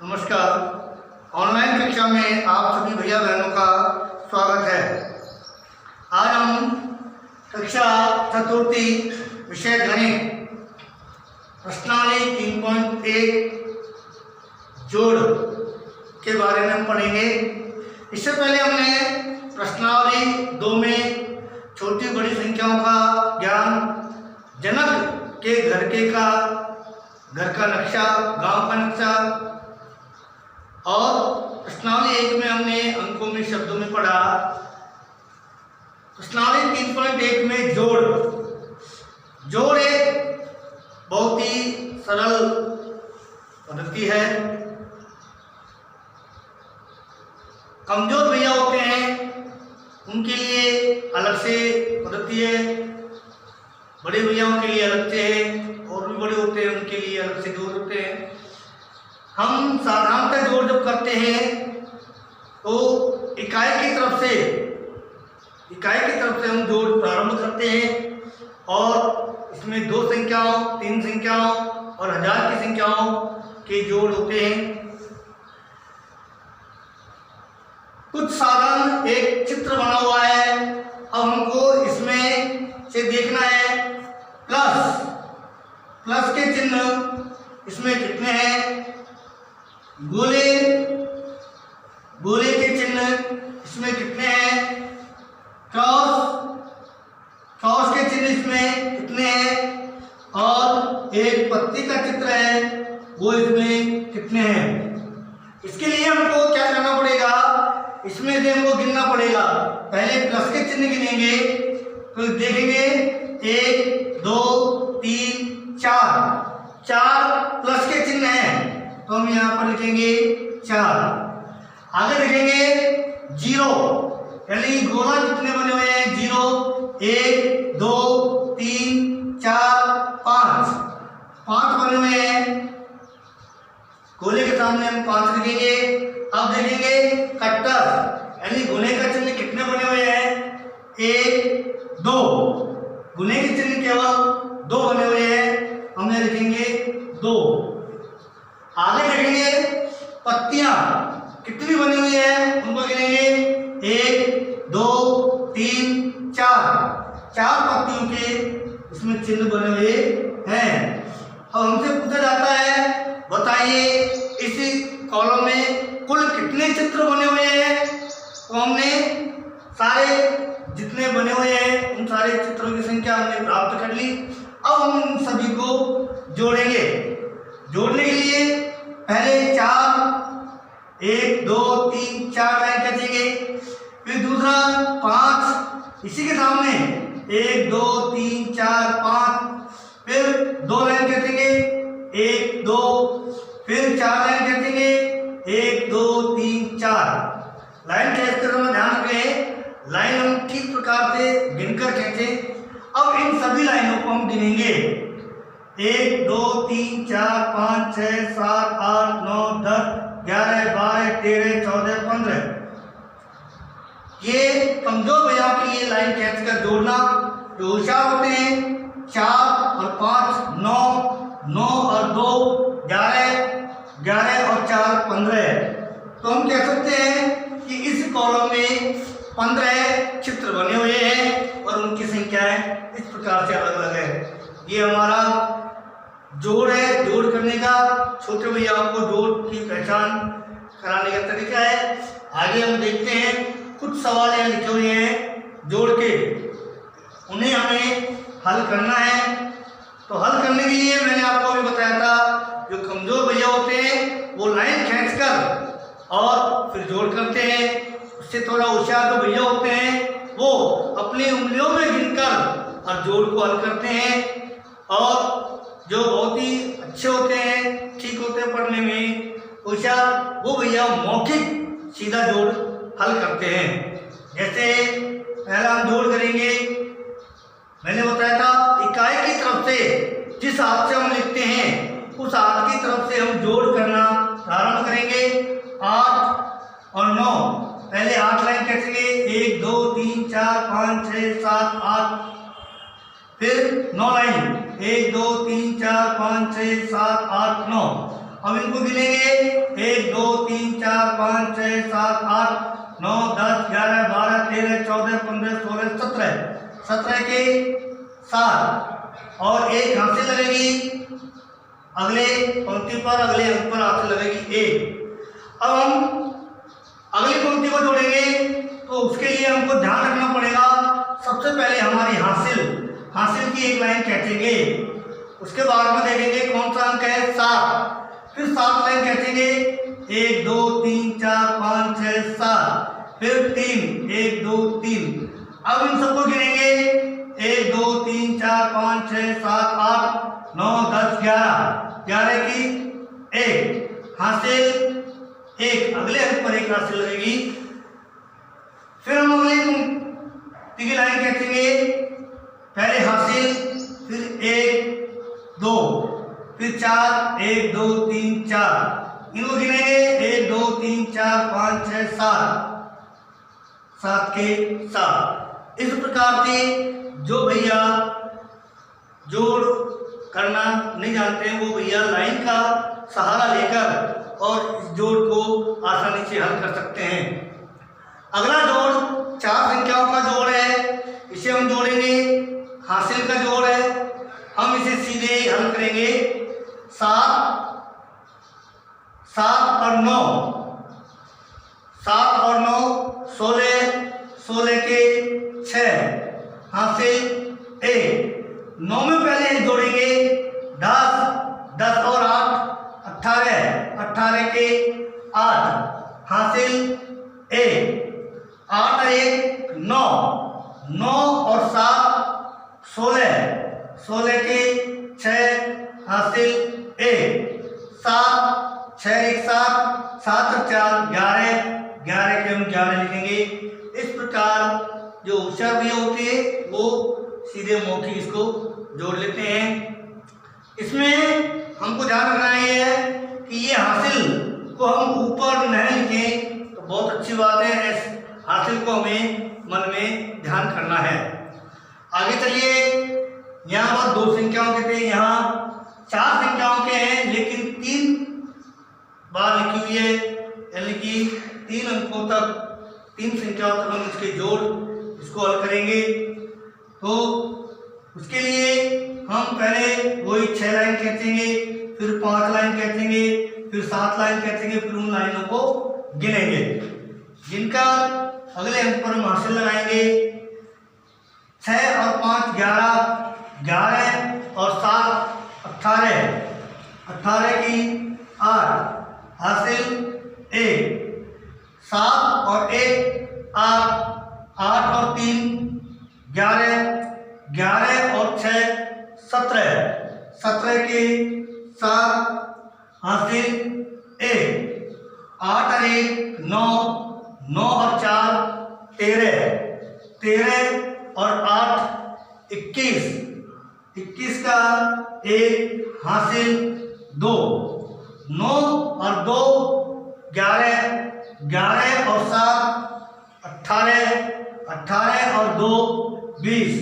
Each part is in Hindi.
नमस्कार। ऑनलाइन कक्षा में आप सभी भैया बहनों का स्वागत है। आज हम कक्षा चतुर्थी विषय गणित प्रश्नावली 3.1 जोड़ के बारे में हम पढ़ेंगे। इससे पहले हमने प्रश्नावली 2 में छोटी बड़ी संख्याओं का ज्ञान, जनक के घर का नक्शा, गांव का नक्शा, और प्रश्नावली 1 में हमने अंकों में शब्दों में पढ़ा। प्रश्नावली 3.1 में जोड़ एक बहुत ही सरल पद्धति है। कमजोर भैया होते हैं उनके लिए अलग से पद्धति है, बड़े भैयाओं के लिए अलग से है, और भी बड़े होते हैं उनके लिए अलग से जोड़ होते हैं। हम साधारणतः जोड़ जब करते हैं तो इकाई की तरफ से हम जोड़ प्रारंभ करते हैं, और इसमें 2 संख्याओं, 3 संख्याओं और 1000 की संख्याओं के जोड़ होते हैं। कुछ साधारण एक चित्र बना हुआ है। अब हमको इसमें से देखना है प्लस के चिन्ह इसमें कितने हैं, गोले के चिन्ह इसमें कितने हैं, क्रॉस के चिन्ह इसमें कितने हैं, और एक पत्ती का चित्र है वो इसमें कितने हैं। इसके लिए हमको क्या करना पड़ेगा, इसमें से हमको गिनना पड़ेगा। पहले प्लस के चिन्ह गिनेंगे तो देखेंगे 1 2 3 4 प्लस के चिन्ह हैं तो हम यहाँ पर लिखेंगे 4। आगे लिखेंगे 0, यानी गोला कितने बने हुए हैं, 0 1 2 3 4 5 बने हुए हैं। गोले के सामने हम 5 लिखेंगे। अब देखेंगे कट्टर, यानी गुने का चिन्ह कितने बने हुए हैं, 1 2, गुने के चिन्ह केवल 2 बने हुए हैं, हमने लिखेंगे 2। आगे देखेंगे पत्तियां कितनी बनी हुई है, उनको गिनेंगे 1 2 3 4 पत्तियों के इसमें चिन्ह बने हुए हैं। अब हमसे पूछा जाता है बताइए इस कॉलम में कुल कितने चित्र बने हुए हैं। तो हमने सारे जितने बने हुए हैं उन सारे चित्रों की संख्या हमने प्राप्त कर ली। अब हम उन सभी को जोड़ेंगे। जोड़ने के लिए पहले 1 2 3 4 लाइन खींचेंगे, फिर दूसरा 5 इसी के सामने 1 2 3 4 5, फिर 2 लाइन खींचेंगे 1 2, फिर 4 लाइन खींचेंगे 1 2 3 4। लाइन खींचते समय ध्यान रखें लाइन हम ठीक प्रकार से गिनकर खींचें। अब इन सभी लाइनों को हम गिनेंगे 1 2 3 4 5 6 7 8 9 10 11 12 13 14 15। ये कमजोर भैयाओं के लिए लाइन खींचकर जोड़ना। जो होशियार होते हैं 4 और 5 9 और 2 11 और 4 15। तो हम कह सकते हैं कि इस कॉलम में 15 चित्र बने हुए हैं और उनकी संख्याएं इस प्रकार से अलग अलग है। ये हमारा जोड़ है। जोड़ करने का छोटे भैयाओं को जोड़ की पहचान कराने का तरीका है। आगे हम देखते हैं कुछ सवाल यहाँ लिखे हुए हैं जोड़ के, उन्हें हमें हल करना है। तो हल करने के लिए मैंने आपको अभी बताया था जो कमजोर भैया होते हैं वो लाइन खींचकर और फिर जोड़ करते हैं। उससे थोड़ा होशियार जो भैया होते हैं वो अपनी उंगलियों में गिनकर और जोड़ को हल करते हैं, और जो बहुत ही अच्छे होते हैं, ठीक होते हैं पढ़ने में, होशियार, वो भैया मौखिक सीधा जोड़ हल करते हैं। जैसे पहला हम जोड़ करेंगे, मैंने बताया था इकाई की तरफ से जिस हाथ से हम लिखते हैं उस हाथ की तरफ से हम जोड़ करना प्रारंभ करेंगे। 8 और 9, पहले 8 लाइन खींचेंगे 1 2 3 4 5 6 7 8, फिर 9 लाइन 1 2 3 4 5 6 7 8 9। अब इनको गिनेंगे 1 2 3 4 5 6 7 8 9 10 11 12 13 14 15 16 17 17 के 7 और एक हासिल लगेगी अगले पंक्ति पर, अगले अंक पर हासिल लगेगी 1। अब हम अगली पंक्ति को जोड़ेंगे तो उसके लिए हमको ध्यान रखना पड़ेगा। सबसे पहले हमारी हासिल की एक लाइन खींचेंगे, उसके बाद में देखेंगे कौन सा अंक है 7, फिर 7 लाइन खींचेंगे 1 2 3 4 5 6 7, फिर 3 1 2 3। अब इन सबको गिनेंगे 1 2 3 4 5 6 7 8 9 10 11 की 1 हासिल 1, अगले अंक पर 1 हासिल लगेगी। फिर हम अगली पंक्ति की लाइन खींचेंगे, पहले हासिल, फिर 1 2, फिर 4 1 2 3 4, इनको गिनेंगे 1 2 3 4 5 6 7, 7 के 7। इस प्रकार से जो भैया जोड़ करना नहीं जानते हैं वो भैया लाइन का सहारा लेकर और इस जोड़ को आसानी से हल कर सकते हैं। अगला जोड़ 4 संख्याओं का जोड़ है, इसे हम जोड़ेंगे, हासिल का जोड़ है, हम इसे सीधे हल करेंगे। 7 और 9, 7 और 9 16, 16 के 6 हासिल 1। 9 में पहले जोड़ेंगे 10, 10 और 8 18, 18 के 8 हासिल 1। 8 और 1 9, 9 और 7 16, 16 के 6 हासिल 1। 7 6 1 7, 7 और 4 11, 11 के हम 11 लिखेंगे। इस प्रकार जो होशियार भी होते हैं वो सीधे मौखिक इसको जोड़ लेते हैं। इसमें हमको ध्यान रखना है कि ये हासिल को हम ऊपर न लिखें तो बहुत अच्छी बात है, हासिल को हमें मन में ध्यान करना है। आगे चलिए, यहाँ पर 2 संख्याओं के थे, यहाँ 4 संख्याओं के हैं लेकिन 3 बार लिखी हुई है, यानी कि 3 अंकों तक, 3 संख्याओं तक हम इसके जोड़ इसको हल करेंगे। तो उसके लिए हम पहले वही 6 लाइन खींचेंगे, फिर 5 लाइन खींचेंगे, फिर 7 लाइन खींचेंगे, फिर उन लाइनों को गिनेंगे जिनका अगले अंक पर हम हासिल लगाएंगे। 6 और 5 11, 11 और 7 18, 18 की 8 हासिल 1। 7 और 1 8, 8 और 3 11, 11 और 6 17, 17 के 7 हासिल 1। 8 और 1 9, 9 और 4 13, 13 और 8 21, 21 का 1 हासिल 2। 9 और 2 11, 11 और 7 18, 18 और 2 20,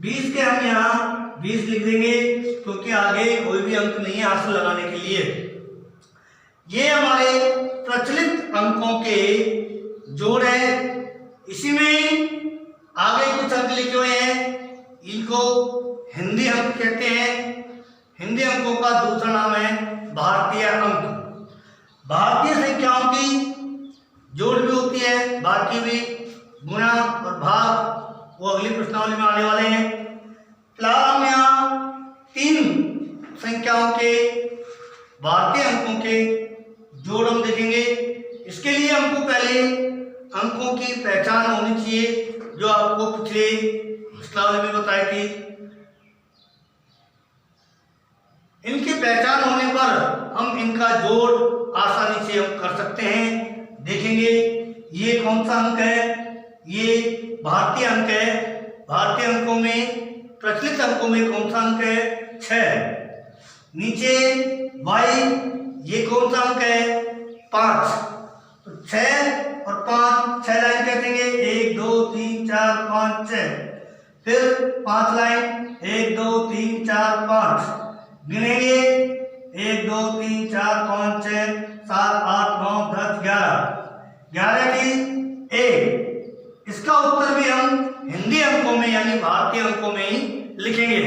20 के हम यहाँ 20 लिख देंगे क्योंकि आगे कोई भी अंक नहीं है हासिल लगाने के लिए। ये हमारे प्रचलित अंकों के जोड़ है। इसी में आगे कुछ अंक लिखे हुए हैं, इनको हिंदी अंक कहते हैं। हिंदी अंकों का दूसरा नाम है भारतीय अंक। भारतीय संख्याओं की जोड़ भी होती है, बाकी भी गुणा और भाग वो अगली प्रश्नावली में आने वाले हैं। फिलहाल हम यहाँ 3 संख्याओं के भारतीय अंकों के जोड़ हम देखेंगे। इसके लिए हमको पहले अंकों की पहचान होनी चाहिए जो आपको पिछले प्रश्नावली में बताई थी। इनकी पहचान होने पर हम इनका जोड़ आसानी से हम कर सकते हैं। देखेंगे ये कौन सा अंक है, ये भारतीय अंक है। भारतीय अंकों में प्रचलित अंकों में कौन सा अंक है 6। नीचे y, ये कौन सा अंक है 5। तो 6 और 5, 6 लाइन कहते 1 2 3 4 5 6, फिर 5 लाइन 1 2 3 4 5 गिनेंगे 1 2 3 4 5 6 7 8 9 10 11 की ए। इसका उत्तर भी हम हिंदी अंकों में यानी भारतीय अंकों में ही लिखेंगे।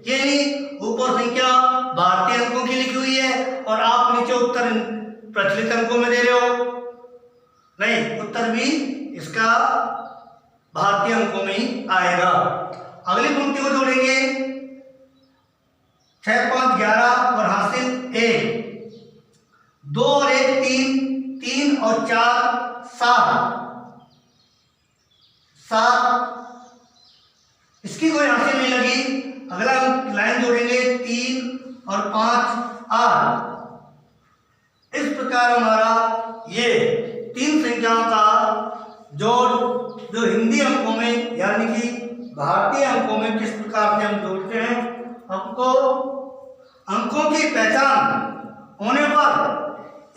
ये नहीं ऊपर संख्या भारतीय अंकों की लिखी हुई है और आप नीचे उत्तर प्रचलित अंकों में दे रहे हो, नहीं, उत्तर भी इसका भारतीय अंकों में ही आएगा। अगली पंक्ति को जोड़ेंगे 6 5 11 और हासिल 1, 2 और 1 3, 3 और 4 7, इसकी कोई हासिल नहीं लगी। अगला लाइन जोड़ेंगे 3 और 5 8। इस प्रकार हमारा ये 3 संख्याओं का जोड़ जो हिंदी अंकों में यानी कि भारतीय अंकों में किस प्रकार से हम जोड़ते हैं, हमको अंकों की पहचान होने पर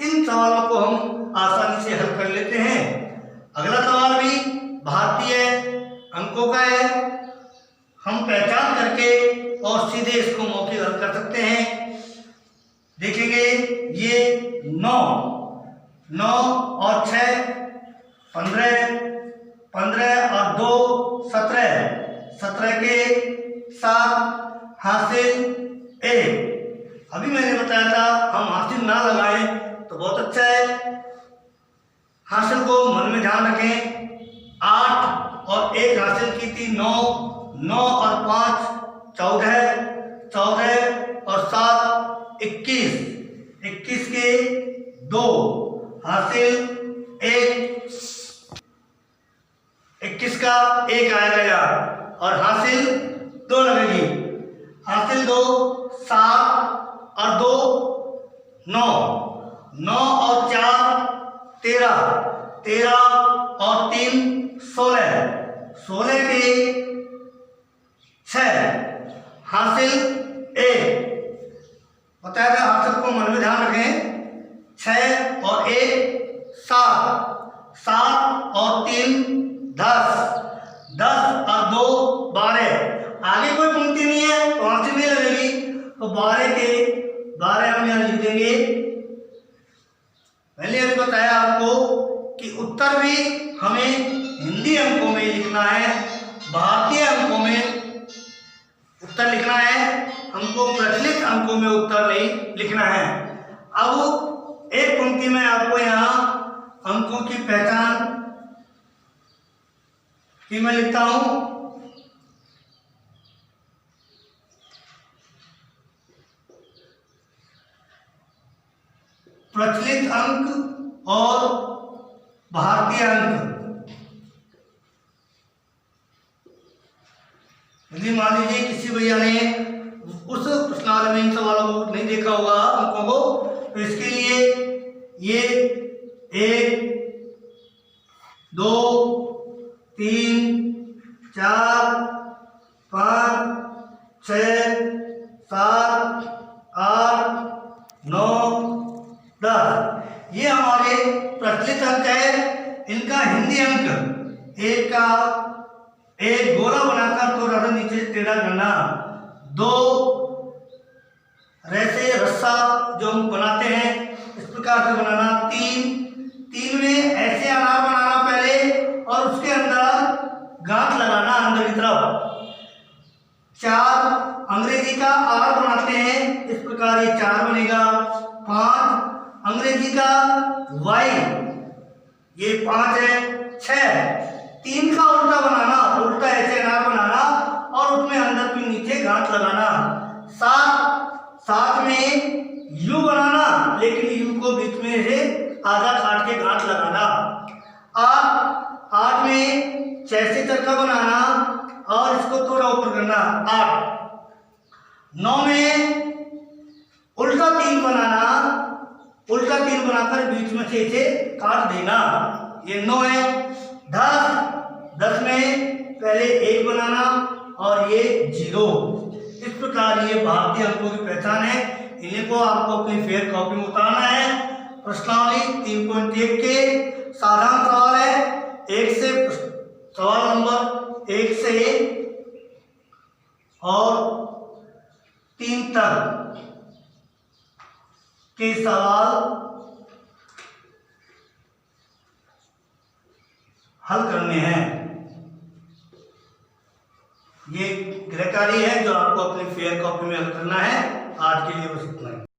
इन सवालों को हम आसानी से हल कर लेते हैं। अगला सवाल भी भारतीय अंकों का है, हम पहचान करके और सीधे इसको मौखिक हल कर सकते हैं। देखेंगे ये 9 और 6 15, 15 और 2 17, 17 के 7 हासिल 1। अभी मैंने बताया था हम हासिल ना लगाएं तो बहुत अच्छा है, हासिल को मन में ध्यान रखें। 8 और 1 हासिल की थी 9, 9 और 5 14, 14 और 7 21, 21 के 2 हासिल 1, 21 का 1 आएगा यार और हासिल 2 लगेगी। हासिल 2 7 और 2 9, 9 और 4 13, 13 और 3 16, 16 के 6 हासिल 1। बताया था हासिल को मन में ध्यान रखें। 6 और 1 7, 7 और 3 10, 10 और 2 12। आगे कोई पंक्ति नहीं है तो हासिल नहीं लगेगी, तो 12 के 12 हम यहाँ लिख देंगे। मैंने अभी बताया आपको कि उत्तर भी हमें हिंदी अंकों में लिखना है, भारतीय अंकों में उत्तर लिखना है, हमको प्रचलित अंकों में उत्तर नहीं लिखना है। अब एक पंक्ति में आपको यहाँ अंकों की पहचान की मैं लिखता हूं। प्रचलित अंक और भारतीय अंक। यदि मान लीजिए किसी भैया ने उस प्रश्नावली में इन सवालों को नहीं देखा होगा अंकों को, तो इसके लिए ये 1 2 3 4 5 6 7 8 9 10 ये हमारे प्रचलित अंक है। इनका हिंदी अंक एक गोला बनाकर तो रस्सा नीचे टेढ़ा करना, 2 रैसे रस्सा जो हम बनाते हैं इस प्रकार से बनाना, 3 में ऐसे अनार बनाना पहले और उसके अंदर गांठ लगाना अंदर की तरफ, 4 अंग्रेजी का आर बनाते हैं इस प्रकार ये 4 बनेगा, 5 अंग्रेजी का वाई ये 5 है, 6 3 का उल्टा बनाना, उल्टा ऐसे अनार बनाना और उसमें अंदर भी नीचे गांठ लगाना, 7 में यू बनाना लेकिन यू को बीच में से आधा काट के गांठ लगाना, 8 में चैसे चक्का बनाना और इसको थोड़ा ऊपर करना, 8 9 में उल्टा 3 बनाना, उल्टा 3 बनाकर बीच में से इसे काट देना, ये 9 है। 10 में पहले 1 बनाना और ये 0। इस प्रकार ये भारतीय अंकों की पहचान है। इन्हीं को आपको अपनी फेयर कॉपी में उतारना है। प्रश्नावली 3.1 के साधारण सवाल है, सवाल नंबर 1 से और 3 तक के सवाल हल करने हैं। ये गृह कार्य है जो आपको अपनी फेयर कॉपी में हल करना है। आज के लिए बस इतना ही।